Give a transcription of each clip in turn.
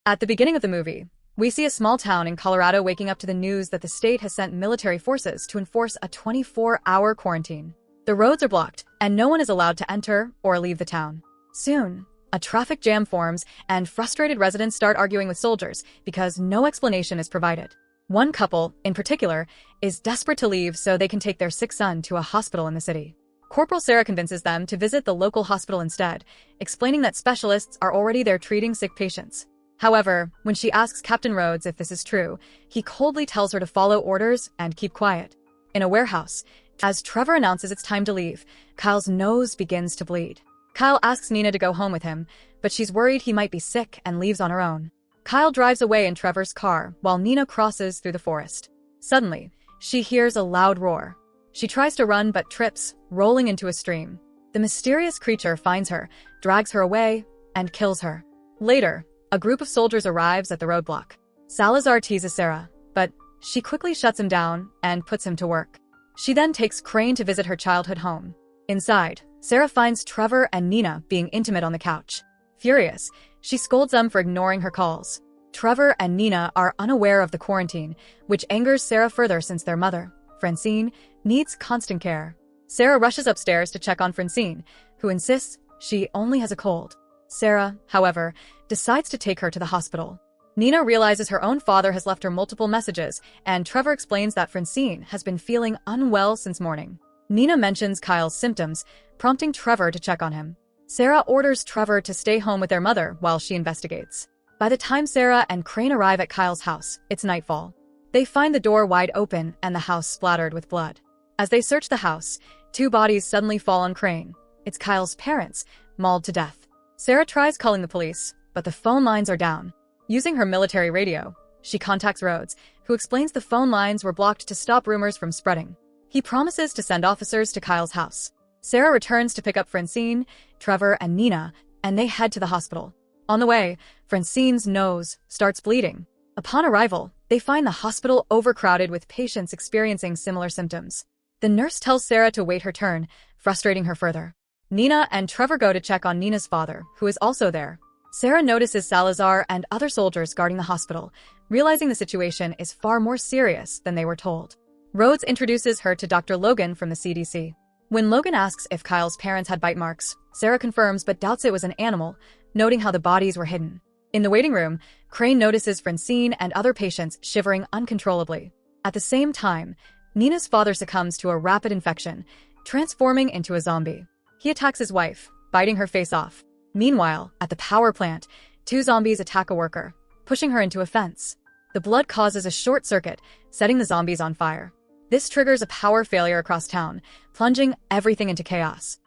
At the beginning of the movie, we see a small town in Colorado waking up to the news that the state has sent military forces to enforce a 24-hour quarantine. The roads are blocked, and no one is allowed to enter or leave the town. Soon, a traffic jam forms, and frustrated residents start arguing with soldiers because no explanation is provided. One couple, in particular, is desperate to leave so they can take their sick son to a hospital in the city. Corporal Sarah convinces them to visit the local hospital instead, explaining that specialists are already there treating sick patients. However, when she asks Captain Rhodes if this is true, he coldly tells her to follow orders and keep quiet. In a warehouse, as Trevor announces it's time to leave, Kyle's nose begins to bleed. Kyle asks Nina to go home with him, but she's worried he might be sick and leaves on her own. Kyle drives away in Trevor's car while Nina crosses through the forest. Suddenly, she hears a loud roar. She tries to run but trips, rolling into a stream. The mysterious creature finds her, drags her away, and kills her. Later, a group of soldiers arrives at the roadblock. Salazar teases Sarah, but she quickly shuts him down and puts him to work. She then takes Crane to visit her childhood home. Inside, Sarah finds Trevor and Nina being intimate on the couch. Furious, she scolds them for ignoring her calls. Trevor and Nina are unaware of the quarantine, which angers Sarah further since their mother, Francine, needs constant care. Sarah rushes upstairs to check on Francine, who insists she only has a cold. Sarah, however, decides to take her to the hospital. Nina realizes her own father has left her multiple messages, and Trevor explains that Francine has been feeling unwell since morning. Nina mentions Kyle's symptoms, prompting Trevor to check on him. Sarah orders Trevor to stay home with their mother while she investigates. By the time Sarah and Crane arrive at Kyle's house, it's nightfall. They find the door wide open and the house splattered with blood. As they search the house, two bodies suddenly fall on Crane. It's Kyle's parents, mauled to death. Sarah tries calling the police, but the phone lines are down. Using her military radio, she contacts Rhodes, who explains the phone lines were blocked to stop rumors from spreading. He promises to send officers to Kyle's house. Sarah returns to pick up Francine, Trevor, and Nina, and they head to the hospital. On the way, Francine's nose starts bleeding. Upon arrival, they find the hospital overcrowded with patients experiencing similar symptoms. The nurse tells Sarah to wait her turn, frustrating her further. Nina and Trevor go to check on Nina's father, who is also there. Sarah notices Salazar and other soldiers guarding the hospital, realizing the situation is far more serious than they were told. Rhodes introduces her to Dr. Logan from the CDC. When Logan asks if Kyle's parents had bite marks, Sarah confirms but doubts it was an animal, noting how the bodies were hidden. In the waiting room, Crane notices Francine and other patients shivering uncontrollably. At the same time, Nina's father succumbs to a rapid infection, transforming into a zombie. He attacks his wife, biting her face off. Meanwhile, at the power plant, two zombies attack a worker, pushing her into a fence. The blood causes a short circuit, setting the zombies on fire. This triggers a power failure across town, plunging everything into chaos.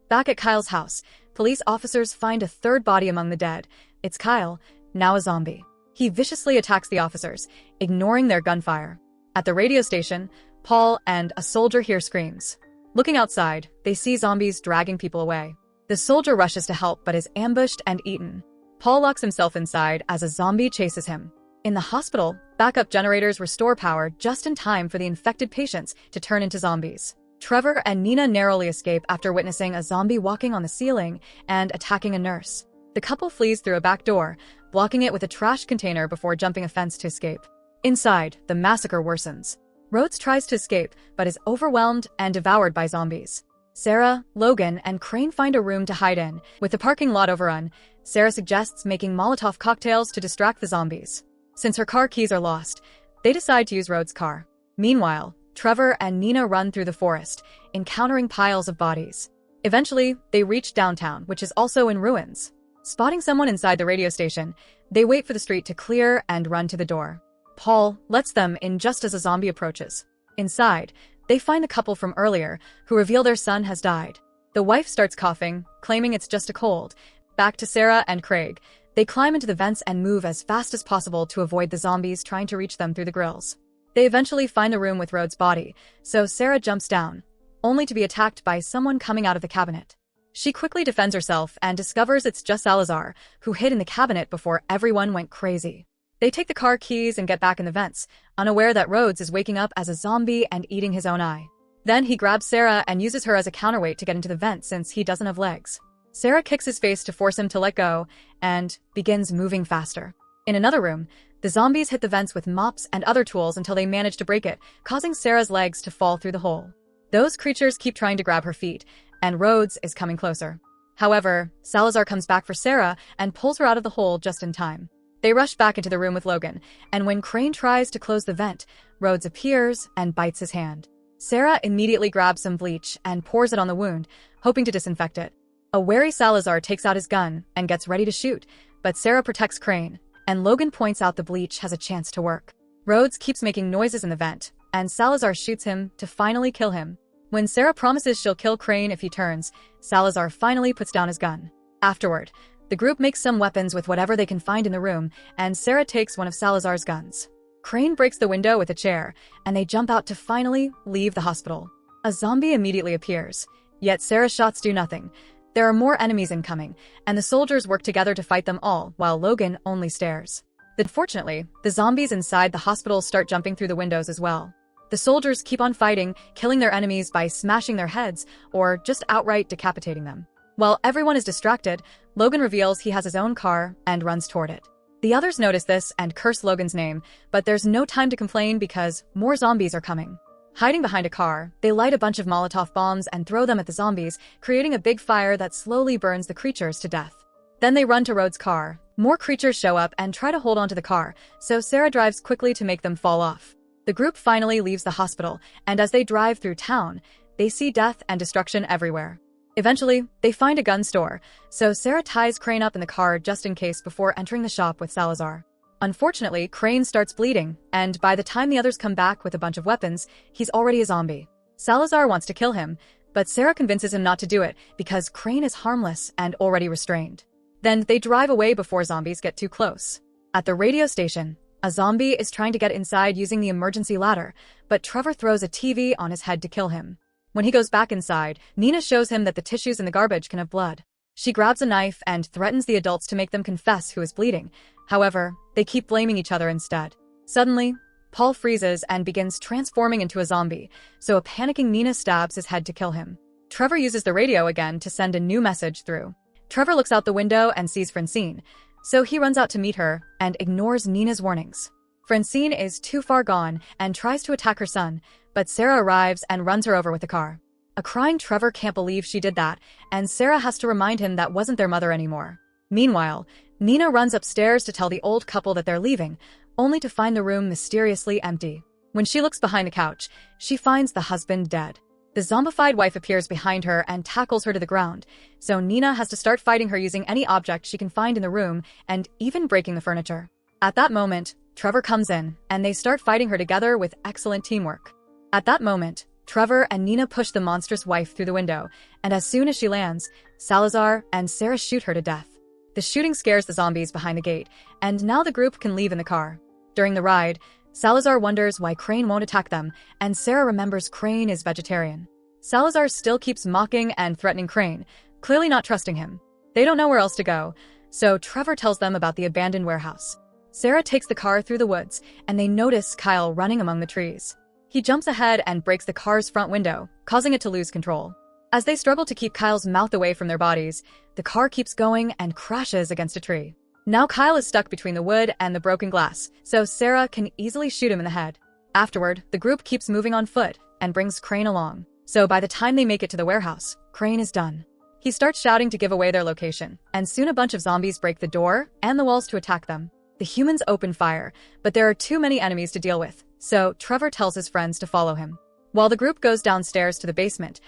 Back at Kyle's house, police officers find a third body among the dead. It's Kyle, now a zombie. He viciously attacks the officers, ignoring their gunfire. At the radio station, Paul and a soldier hear screams. Looking outside, they see zombies dragging people away. The soldier rushes to help but is ambushed and eaten. Paul locks himself inside as a zombie chases him. In the hospital, backup generators restore power just in time for the infected patients to turn into zombies. Trevor and Nina narrowly escape after witnessing a zombie walking on the ceiling and attacking a nurse. The couple flees through a back door, blocking it with a trash container before jumping a fence to escape. Inside, the massacre worsens. Rhodes tries to escape, but is overwhelmed and devoured by zombies. Sarah, Logan, and Crane find a room to hide in. With the parking lot overrun, Sarah suggests making Molotov cocktails to distract the zombies. Since her car keys are lost, they decide to use Rhodes' car. Meanwhile, Trevor and Nina run through the forest, encountering piles of bodies. Eventually, they reach downtown, which is also in ruins. Spotting someone inside the radio station, they wait for the street to clear and run to the door. Paul lets them in just as a zombie approaches. Inside, they find the couple from earlier, who reveal their son has died. The wife starts coughing, claiming it's just a cold. Back to Sarah and Craig, they climb into the vents and move as fast as possible to avoid the zombies trying to reach them through the grills. They eventually find the room with Rhodes' body, so Sarah jumps down, only to be attacked by someone coming out of the cabinet. She quickly defends herself and discovers it's just Salazar, who hid in the cabinet before everyone went crazy. They take the car keys and get back in the vents, unaware that Rhodes is waking up as a zombie and eating his own eye. Then he grabs Sarah and uses her as a counterweight to get into the vent since he doesn't have legs. Sarah kicks his face to force him to let go and begins moving faster. In another room, the zombies hit the vents with mops and other tools until they manage to break it, causing Sarah's legs to fall through the hole. Those creatures keep trying to grab her feet, and Rhodes is coming closer. However, Salazar comes back for Sarah and pulls her out of the hole just in time. They rush back into the room with Logan, and when Crane tries to close the vent, Rhodes appears and bites his hand. Sarah immediately grabs some bleach and pours it on the wound, hoping to disinfect it. A wary Salazar takes out his gun and gets ready to shoot, but Sarah protects Crane, and Logan points out the bleach has a chance to work. Rhodes keeps making noises in the vent, and Salazar shoots him to finally kill him. When Sarah promises she'll kill Crane if he turns, Salazar finally puts down his gun. Afterward, the group makes some weapons with whatever they can find in the room, and Sarah takes one of Salazar's guns. Crane breaks the window with a chair, and they jump out to finally leave the hospital. A zombie immediately appears, yet Sarah's shots do nothing. There are more enemies incoming, and the soldiers work together to fight them all, while Logan only stares. Unfortunately, the zombies inside the hospital start jumping through the windows as well. The soldiers keep on fighting, killing their enemies by smashing their heads or just outright decapitating them. While everyone is distracted, Logan reveals he has his own car and runs toward it. The others notice this and curse Logan's name, but there's no time to complain because more zombies are coming. Hiding behind a car, they light a bunch of Molotov bombs and throw them at the zombies, creating a big fire that slowly burns the creatures to death. Then they run to Rhodes' car. More creatures show up and try to hold onto the car, so Sarah drives quickly to make them fall off. The group finally leaves the hospital, and as they drive through town, they see death and destruction everywhere. Eventually, they find a gun store, so Sarah ties Crane up in the car just in case before entering the shop with Salazar. Unfortunately, Crane starts bleeding, and by the time the others come back with a bunch of weapons, he's already a zombie. Salazar wants to kill him, but Sarah convinces him not to do it because Crane is harmless and already restrained. Then they drive away before zombies get too close. At the radio station, a zombie is trying to get inside using the emergency ladder, but Trevor throws a TV on his head to kill him. When he goes back inside, Nina shows him that the tissues in the garbage can have blood. She grabs a knife and threatens the adults to make them confess who is bleeding. However, they keep blaming each other instead. Suddenly, Paul freezes and begins transforming into a zombie, so a panicking Nina stabs his head to kill him. Trevor uses the radio again to send a new message through. Trevor looks out the window and sees Francine, so he runs out to meet her and ignores Nina's warnings. Francine is too far gone and tries to attack her son, but Sarah arrives and runs her over with the car. A crying Trevor can't believe she did that, and Sarah has to remind him that wasn't their mother anymore. Meanwhile, Nina runs upstairs to tell the old couple that they're leaving, only to find the room mysteriously empty. When she looks behind the couch, she finds the husband dead. The zombified wife appears behind her and tackles her to the ground, so Nina has to start fighting her using any object she can find in the room and even breaking the furniture. At that moment, Trevor comes in, and they start fighting her together with excellent teamwork. At that moment, Trevor and Nina push the monstrous wife through the window, and as soon as she lands, Salazar and Sarah shoot her to death. The shooting scares the zombies behind the gate, and now the group can leave in the car. During the ride, Salazar wonders why Crane won't attack them, and Sarah remembers Crane is vegetarian. Salazar still keeps mocking and threatening Crane, clearly not trusting him. They don't know where else to go, so Trevor tells them about the abandoned warehouse. Sarah takes the car through the woods, and they notice Kyle running among the trees. He jumps ahead and breaks the car's front window, causing it to lose control. As they struggle to keep Kyle's mouth away from their bodies, the car keeps going and crashes against a tree. Now Kyle is stuck between the wood and the broken glass, so Sarah can easily shoot him in the head. Afterward, the group keeps moving on foot and brings Crane along. So by the time they make it to the warehouse, Crane is done. He starts shouting to give away their location, and soon a bunch of zombies break the door and the walls to attack them. The humans open fire, but there are too many enemies to deal with, so Trevor tells his friends to follow him. While the group goes downstairs to the basement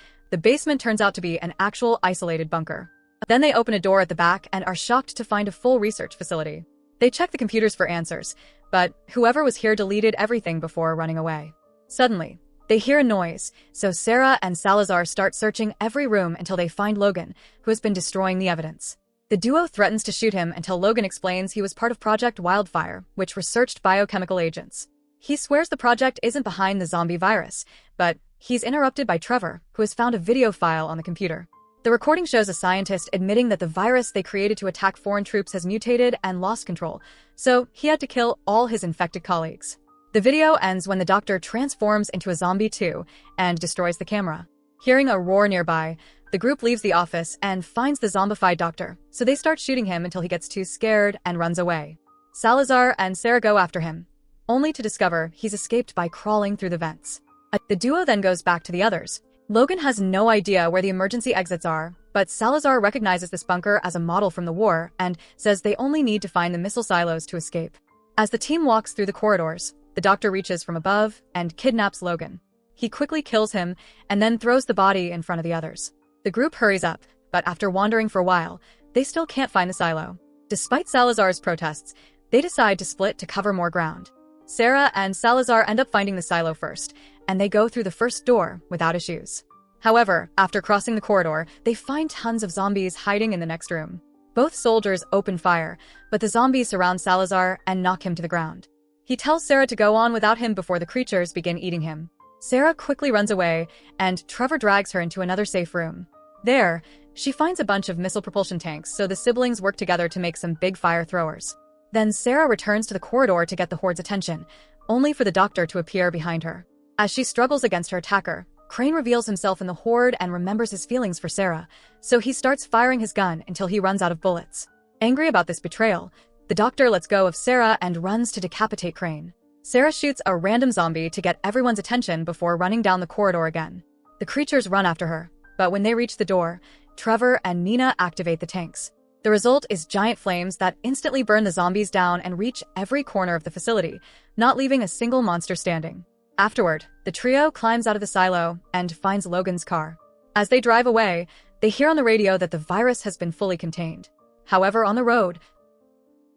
turns out to be an actual isolated bunker. Then they open a door at the back and are shocked to find a full research facility. They check the computers for answers, but whoever was here deleted everything before running away. Suddenly, they hear a noise, so Sarah and Salazar start searching every room until they find Logan, who has been destroying the evidence. The duo threatens to shoot him until Logan explains he was part of Project Wildfire, which researched biochemical agents. He swears the project isn't behind the zombie virus, but he's interrupted by Trevor, who has found a video file on the computer. The recording shows a scientist admitting that the virus they created to attack foreign troops has mutated and lost control, so he had to kill all his infected colleagues. The video ends when the doctor transforms into a zombie too and destroys the camera. Hearing a roar nearby, the group leaves the office and finds the zombified doctor, so they start shooting him until he gets too scared and runs away. Salazar and Sarah go after him, only to discover he's escaped by crawling through the vents. The duo then goes back to the others. Logan has no idea where the emergency exits are, but Salazar recognizes this bunker as a model from the war and says they only need to find the missile silos to escape. As the team walks through the corridors, the doctor reaches from above and kidnaps Logan. He quickly kills him and then throws the body in front of the others. The group hurries up, but after wandering for a while, they still can't find the silo. Despite Salazar's protests, they decide to split to cover more ground. Sarah and Salazar end up finding the silo first, and they go through the first door without issues. However, after crossing the corridor, they find tons of zombies hiding in the next room. Both soldiers open fire, but the zombies surround Salazar and knock him to the ground. He tells Sarah to go on without him before the creatures begin eating him. Sarah quickly runs away, and Trevor drags her into another safe room. There, she finds a bunch of missile propulsion tanks, so the siblings work together to make some big fire throwers. Then Sarah returns to the corridor to get the Horde's attention, only for the doctor to appear behind her. As she struggles against her attacker, Crane reveals himself in the Horde and remembers his feelings for Sarah, so he starts firing his gun until he runs out of bullets. Angry about this betrayal, the doctor lets go of Sarah and runs to decapitate Crane. Sarah shoots a random zombie to get everyone's attention before running down the corridor again. The creatures run after her, but when they reach the door, Trevor and Nina activate the tanks. The result is giant flames that instantly burn the zombies down and reach every corner of the facility, not leaving a single monster standing. Afterward, the trio climbs out of the silo and finds Logan's car. As they drive away, they hear on the radio that the virus has been fully contained. However, on the road,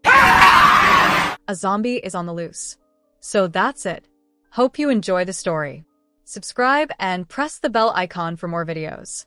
a zombie is on the loose. So that's it. Hope you enjoy the story. Subscribe and press the bell icon for more videos.